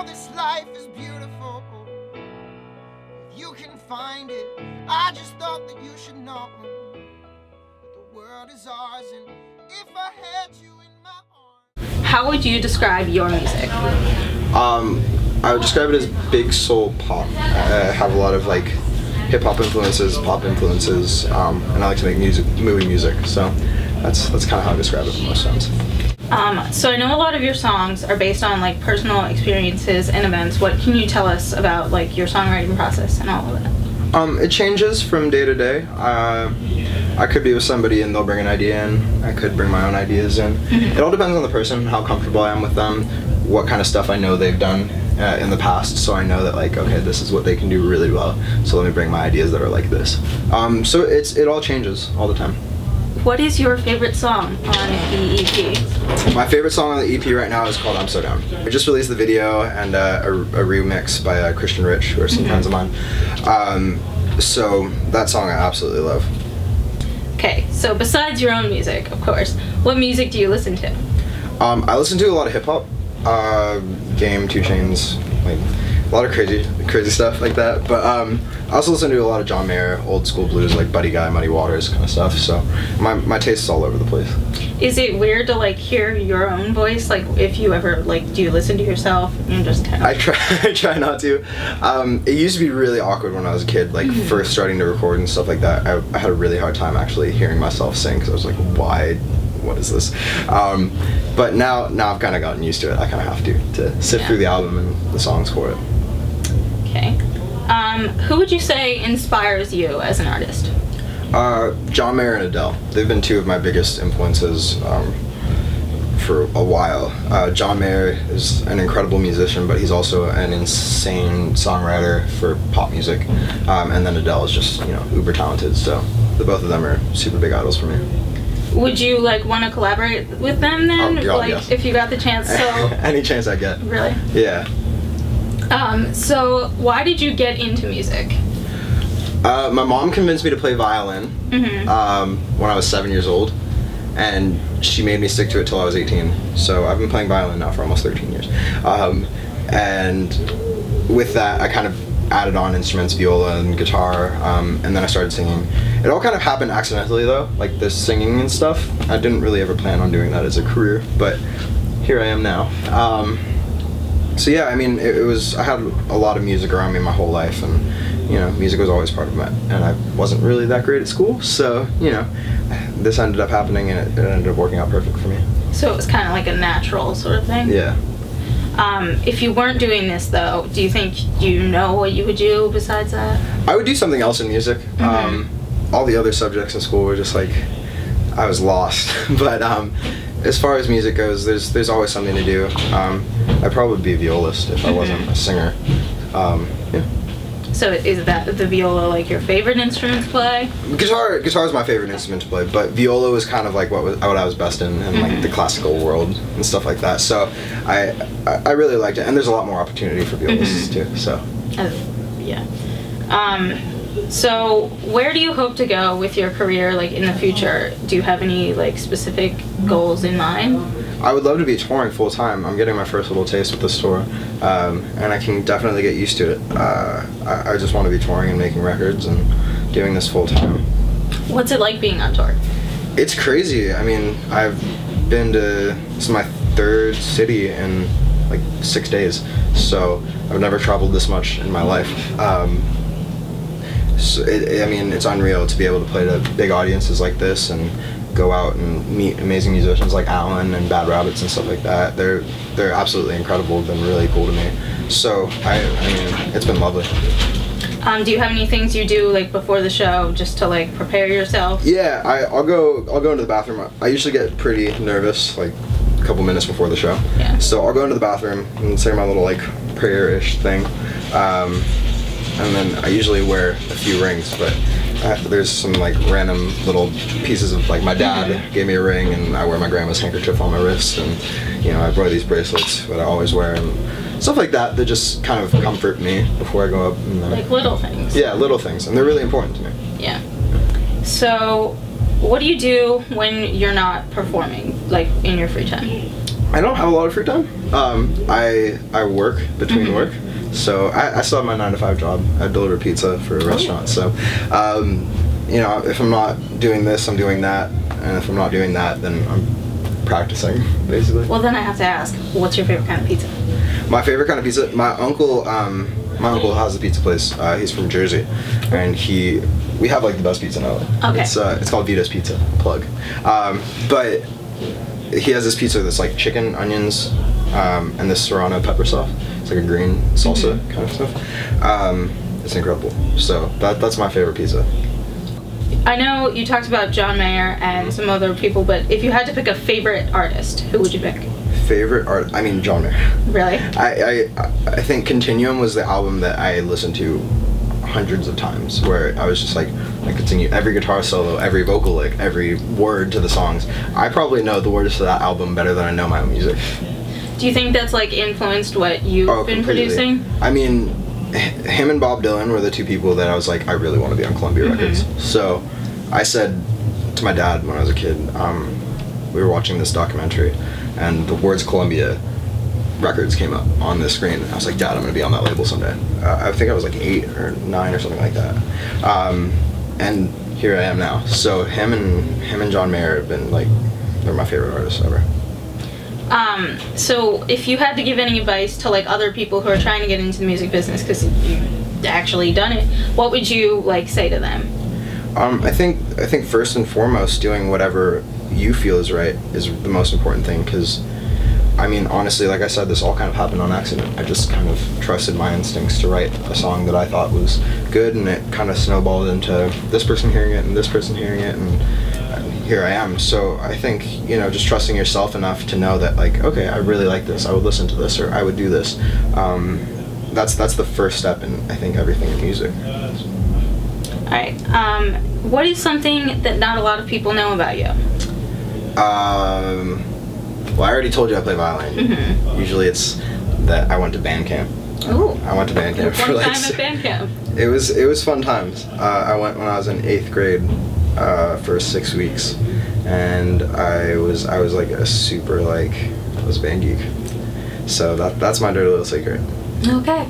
know this life is beautiful. You can find it. I just thought that you should know that the world is ours, and if I had you in my arms. How would you describe your music? I would describe it as big soul pop. I have a lot of like hip hop influences, pop influences, and I like to make movie music. So that's kind of how I describe it in most sense. So I know a lot of your songs are based on like personal experiences and events. What can you tell us about like your songwriting process and all of that? It changes from day to day. I could be with somebody and they'll bring an idea in. I could bring my own ideas in. It all depends on the person, how comfortable I am with them, what kind of stuff I know they've done in the past, so I know that like, okay, this is what they can do really well, so let me bring my ideas that are like this. So it all changes all the time. What is your favorite song on the EP? My favorite song on the EP right now is called I'm So Down. We just released the video and a remix by Christian Rich, who are some friends of mine. So that song I absolutely love. Okay, so besides your own music, of course, what music do you listen to? I listen to a lot of hip hop, Game, 2 Chainz, like a lot of crazy stuff like that. But I also listen to a lot of John Mayer, old school blues like Buddy Guy, Muddy Waters kind of stuff. So my taste is all over the place. Is it weird to like hear your own voice? Like if you ever like, do you listen to yourself and just kind of? I try not to. It used to be really awkward when I was a kid, like first starting to record and stuff like that. I had a really hard time actually hearing myself sing because I was like, why? What is this? But now I've kind of gotten used to it. I kind of have to sit through the album and the songs for it. Okay. Who would you say inspires you as an artist? John Mayer and Adele. They've been two of my biggest influences for a while. John Mayer is an incredible musician, but he's also an insane songwriter for pop music. And then Adele is just, you know, uber talented. So the both of them are super big idols for me. Would you like want to collaborate with them then? Oh, God, like yes. If you got the chance? So any chance I get. Really? Yeah. So why did you get into music? My mom convinced me to play violin when I was 7 years old, and she made me stick to it till I was 18. So I've been playing violin now for almost 13 years. And with that, I kind of added on instruments, viola and guitar, and then I started singing. It all kind of happened accidentally though, like the singing and stuff. I didn't really ever plan on doing that as a career, but here I am now. So yeah, I mean, I had a lot of music around me my whole life, and you know, music was always part of it, and I wasn't really that great at school, so you know, this ended up happening and it ended up working out perfect for me. So it was kind of like a natural sort of thing? Yeah. If you weren't doing this though, do you think you know what you would do besides that? I would do something else in music. All the other subjects in school were just like, I was lost. But as far as music goes, there's always something to do. I'd probably be a violist if I wasn't a singer. Yeah. So is that the viola like your favorite instrument to play? Guitar is my favorite instrument to play, but viola was kind of like what I was best in like the classical world and stuff like that. So I really liked it, and there's a lot more opportunity for violists too. So yeah. So where do you hope to go with your career, like in the future? Do you have any like specific goals in mind? I would love to be touring full time. I'm getting my first little taste with this tour, and I can definitely get used to it. I just want to be touring and making records and doing this full time. What's it like being on tour? It's crazy. I mean, I've been to, this is my 3rd city in like 6 days, so I've never traveled this much in my life. So I mean, it's unreal to be able to play to big audiences like this and go out and meet amazing musicians like Alan and Bad Rabbits and stuff like that. They're absolutely incredible. Been really cool to me. So I mean, it's been lovely. Do you have any things you do like before the show just to like prepare yourself? Yeah, I'll go into the bathroom. I usually get pretty nervous like a couple minutes before the show. Yeah. So I'll go into the bathroom and say my little like prayer-ish thing. And then I usually wear a few rings, but there's some like random little pieces of, like my dad gave me a ring, and I wear my grandma's handkerchief on my wrist, and you know, I wear these bracelets that I always wear, and stuff like that just kind of comfort me before I go up. And then, like little things. Yeah, little things, and they're really important to me. Yeah. So what do you do when you're not performing, like in your free time? I don't have a lot of free time. I work between work, so I still have my 9-to-5 job. I deliver pizza for a restaurant. So, you know, if I'm not doing this, I'm doing that, and if I'm not doing that, then I'm practicing, basically. Well, then I have to ask, what's your favorite kind of pizza? My favorite kind of pizza. My uncle has a pizza place. He's from Jersey, and we have like the best pizza in LA. Okay. It's called Vito's Pizza. Plug. But he has this pizza that's like chicken, onions, and this serrano pepper sauce. It's like a green salsa kind of stuff. It's incredible. So that's my favorite pizza. I know you talked about John Mayer and some other people, but if you had to pick a favorite artist, who would you pick? Favorite art? I mean, John Mayer. Really? I think Continuum was the album that I listened to hundreds of times, where I was just like, I continue every guitar solo, every vocal lick, every word to the songs. I probably know the words to that album better than I know my own music. Do you think that's like influenced what you've been producing? I mean, him and Bob Dylan were the two people that I was like, I really want to be on Columbia Records. So I said to my dad when I was a kid, we were watching this documentary, and the words Columbia Records came up on the screen. I was like, Dad, I'm going to be on that label someday. I think I was like 8 or 9 or something like that. And here I am now. So him and John Mayer have been like, they're my favorite artists ever. So if you had to give any advice to like other people who are trying to get into the music business, because you've actually done it, what would you like say to them? I think first and foremost, doing whatever you feel is right is the most important thing, because I mean, honestly, like I said, this all kind of happened on accident. I just kind of trusted my instincts to write a song that I thought was good, and it kind of snowballed into this person hearing it and this person hearing it, and here I am. So I think, you know, just trusting yourself enough to know that, like, okay, I really like this, I would listen to this, or I would do this. That's the first step in, I think, everything in music. Alright, what is something that not a lot of people know about you? Well, I already told you I play violin. Usually it's that I went to band camp. Ooh. I went to band camp for like... time at band camp. It was fun times. I went when I was in 8th grade for 6 weeks, and I was like a super, like, I was a band geek. So that's my dirty little secret. Okay.